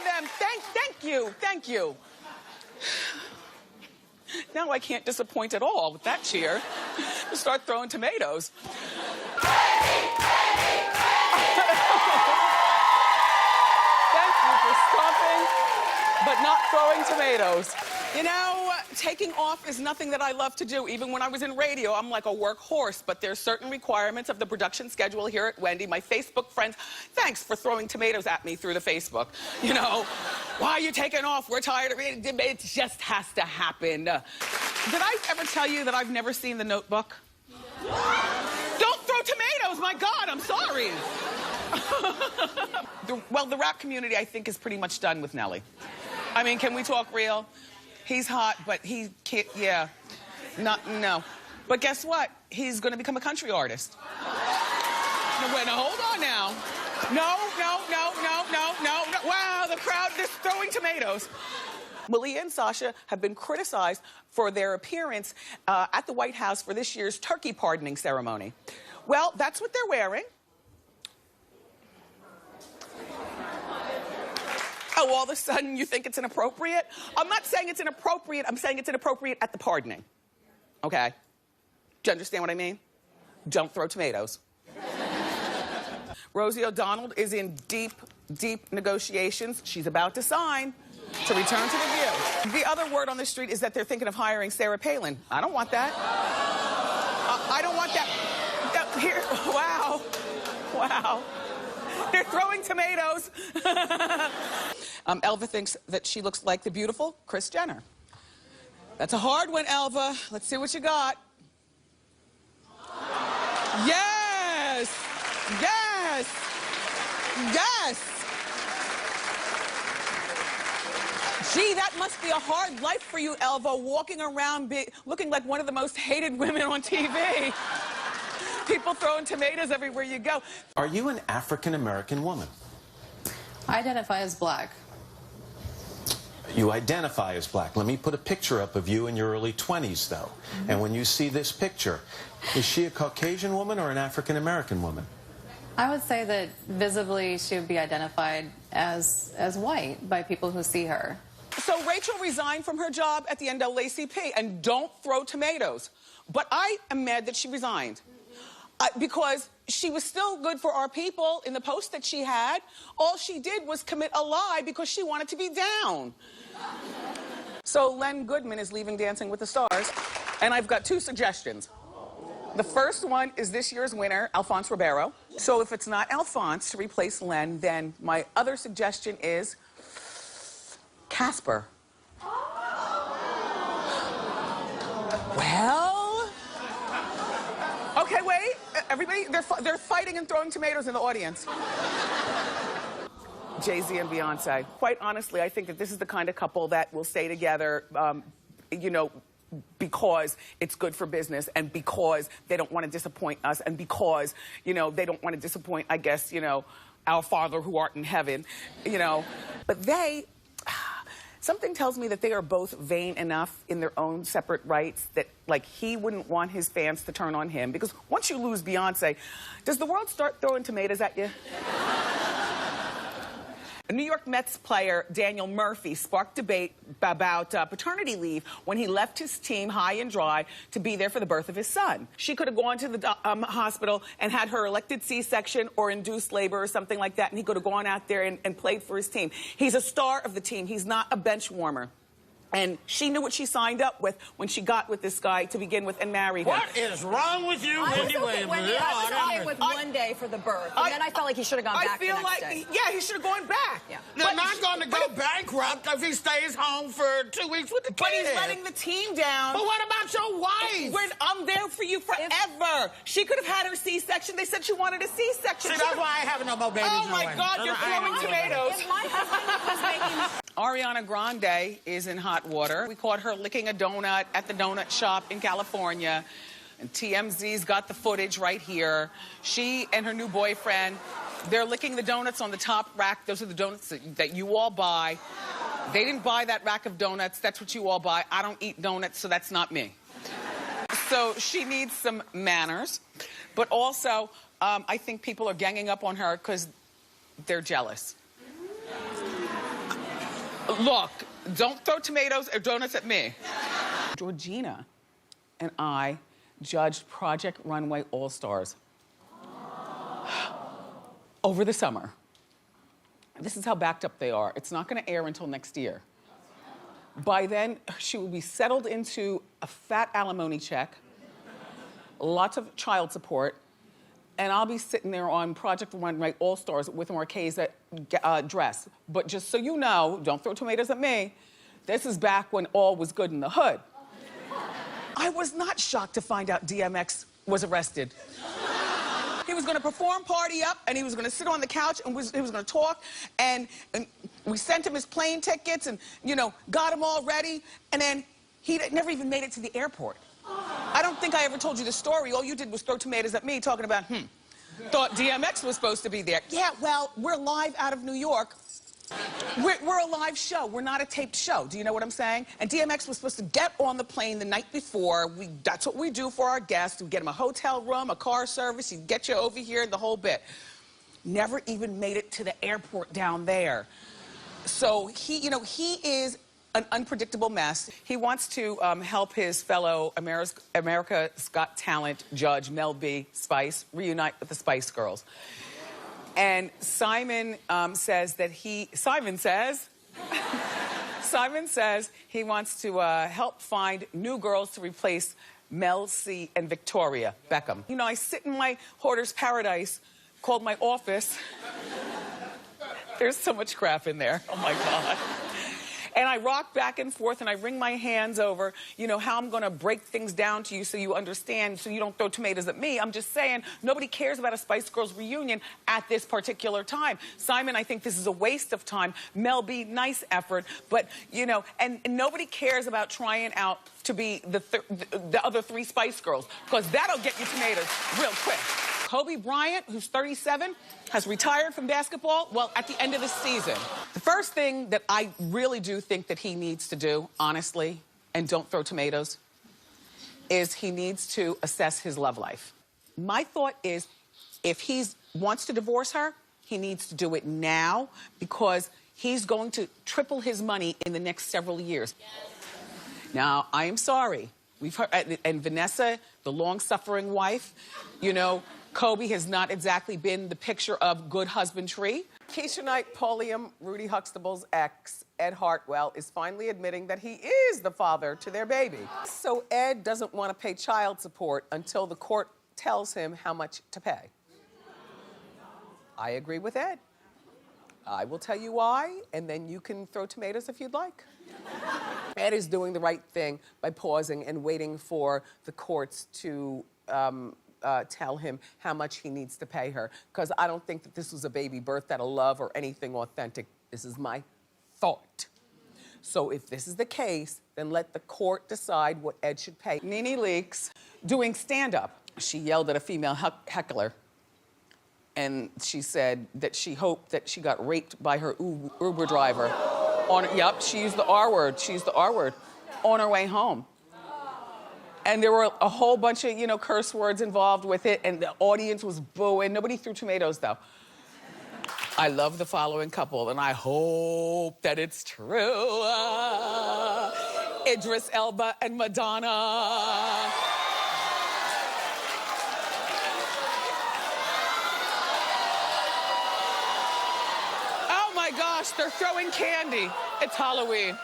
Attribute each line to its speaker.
Speaker 1: them. Thank you. Thank you. Now I can't disappoint at all with that cheer. Just start throwing tomatoes. Thank you for stopping, but not throwing tomatoes. You know, taking off is nothing that I love to do. Even when I was in radio, I'm like a workhorse, but there's certain requirements of the production schedule here at Wendy. My Facebook friends, thanks for throwing tomatoes at me through the Facebook. You know, why are you taking off? We're tired of it. It just has to happen. Did I ever tell you that I've never seen The Notebook? Don't throw tomatoes, my God, I'm sorry. Well, the rap community, I think, is pretty much done with Nelly. I mean, can we talk real? He's hot, but he can't, yeah. No. But guess what? He's going to become a country artist. No, wait, now, hold on now. No. Wow, the crowd is throwing tomatoes. Malia and Sasha have been criticized for their appearance at the White House for this year's turkey pardoning ceremony. Well, that's what they're wearing. Oh, all of a sudden you think it's inappropriate? I'm not saying it's inappropriate. I'm saying it's inappropriate at the pardoning. Okay? Do you understand what I mean? Don't throw tomatoes. Rosie O'Donnell is in deep negotiations. She's about to sign to return to The View. The other word on the street is that they're thinking of hiring Sarah Palin. I don't want that. I don't want that. Here, wow. They're throwing tomatoes. Elva thinks that she looks like the beautiful Kris Jenner. That's a hard one, Elva. Let's see what you got. Yes! Gee, that must be a hard life for you, Elva, walking around looking like one of the most hated women on TV. People throwing tomatoes everywhere you go.
Speaker 2: Are you an African-American woman?
Speaker 3: I identify as black.
Speaker 2: You identify as black. Let me put a picture up of you in your early 20s, though. Mm-hmm. And when you see this picture, is she a Caucasian woman or an African-American woman?
Speaker 3: I would say that visibly she would be identified as white by people who see her.
Speaker 1: So Rachel resigned from her job at the NAACP, and don't throw tomatoes. But I am mad that she resigned. Because she was still good for our people in the post that she had. All she did was commit a lie because she wanted to be down. So Len Goodman is leaving Dancing with the Stars, and I've got two suggestions. The first one is this year's winner, Alphonse Ribeiro. So if it's not Alphonse to replace Len, then my other suggestion is Casper. Well... Okay, wait. Everybody, they're fighting and throwing tomatoes in the audience. Jay-Z and Beyonce. Quite honestly, I think that this is the kind of couple that will stay together, you know, because it's good for business and because they don't want to disappoint us and because, you know, they don't want to disappoint, I guess, you know, our Father who art in heaven, you know. But they... Something tells me that they are both vain enough in their own separate rights that, like, he wouldn't want his fans to turn on him. Because once you lose Beyonce, does the world start throwing tomatoes at you? New York Mets player Daniel Murphy sparked debate about paternity leave when he left his team high and dry to be there for the birth of his son. She could have gone to the hospital and had her elected C-section or induced labor or something like that, and he could have gone out there and played for his team. He's a star of the team. He's not a bench warmer. And she knew what she signed up with when she got with this guy to begin with and married him.
Speaker 4: What is wrong with you, Wendy Williams?
Speaker 5: I was okay with one day for the birth, and then I felt like he should have gone back the next day.
Speaker 1: Yeah, he should have gone back.
Speaker 5: Yeah.
Speaker 4: They're not going to go bankrupt if he stays home for 2 weeks with the kid.
Speaker 1: But he's letting the team down.
Speaker 4: But what about your wife?
Speaker 1: I'm there for you forever. She could have had her C-section. They said she wanted a C-section.
Speaker 4: See, that's why I have no more babies.
Speaker 1: Oh, my God, you're throwing tomatoes.
Speaker 5: If my husband was making...
Speaker 1: Ariana Grande is in hot water. We caught her licking a donut at the donut shop in California. And TMZ's got the footage right here. She and her new boyfriend, they're licking the donuts on the top rack. Those are the donuts that you all buy. They didn't buy that rack of donuts. That's what you all buy. I don't eat donuts, so that's not me. So she needs some manners. But also, I think people are ganging up on her because they're jealous. Look, don't throw tomatoes or donuts at me. Georgina and I judged Project Runway All-Stars over the summer. This is how backed up they are. It's not gonna air until next year. By then, she will be settled into a fat alimony check, lots of child support, and I'll be sitting there on Project Runway All-Stars with Marquesa dress. But just so you know, don't throw tomatoes at me, this is back when all was good in the hood. I was not shocked to find out DMX was arrested. He was gonna perform, party up, and he was gonna sit on the couch and he was gonna talk, and we sent him his plane tickets and, you know, got him all ready, and then he never even made it to the airport. I don't think I ever told you the story. All you did was throw tomatoes at me talking about, thought DMX was supposed to be there. Yeah, well, we're live out of New York. We're a live show. We're not a taped show. Do you know what I'm saying? And DMX was supposed to get on the plane the night before. That's what we do for our guests. We get him a hotel room, a car service. He'd get you over here, the whole bit. Never even made it to the airport down there. So he is an unpredictable mess. He wants to help his fellow America's Got Talent judge, Mel B. Spice, reunite with the Spice Girls. And Simon says he wants to help find new girls to replace Mel C and Victoria Beckham. You know, I sit in my hoarder's paradise called my office. There's so much crap in there. Oh, my God. And I rock back and forth and I wring my hands over, you know, how I'm gonna break things down to you so you understand, so you don't throw tomatoes at me. I'm just saying, nobody cares about a Spice Girls reunion at this particular time. Simon, I think this is a waste of time. Mel B, nice effort, but, you know, and nobody cares about trying out to be the other three Spice Girls, because that'll get you tomatoes real quick. Kobe Bryant, who's 37, has retired from basketball, well, at the end of the season. The first thing that I really do think that he needs to do, honestly, and don't throw tomatoes, is he needs to assess his love life. My thought is, if he wants to divorce her, he needs to do it now, because he's going to triple his money in the next several years. Yes. Now, I am sorry. We've heard, and Vanessa, the long-suffering wife, you know, Kobe has not exactly been the picture of good husbandry. Keisha Knight, Polium, Rudy Huxtable's ex, Ed Hartwell, is finally admitting that he is the father to their baby. So Ed doesn't want to pay child support until the court tells him how much to pay. I agree with Ed. I will tell you why, and then you can throw tomatoes if you'd like. Ed is doing the right thing by pausing and waiting for the courts to tell him how much he needs to pay her, because I don't think that this was a baby birth out of love or anything authentic. This is my thought. So if this is the case, then let the court decide what Ed should pay. Nene Leakes, doing stand-up, she yelled at a female heckler, and she said that she hoped that she got raped by her Uber driver. Yep, she used the R word. She used the R word on her way home. And there were a whole bunch of, you know, curse words involved with it, and the audience was booing. Nobody threw tomatoes, though. I love the following couple, and I hope that it's true. Idris Elba and Madonna. Oh, my gosh, they're throwing candy. It's Halloween.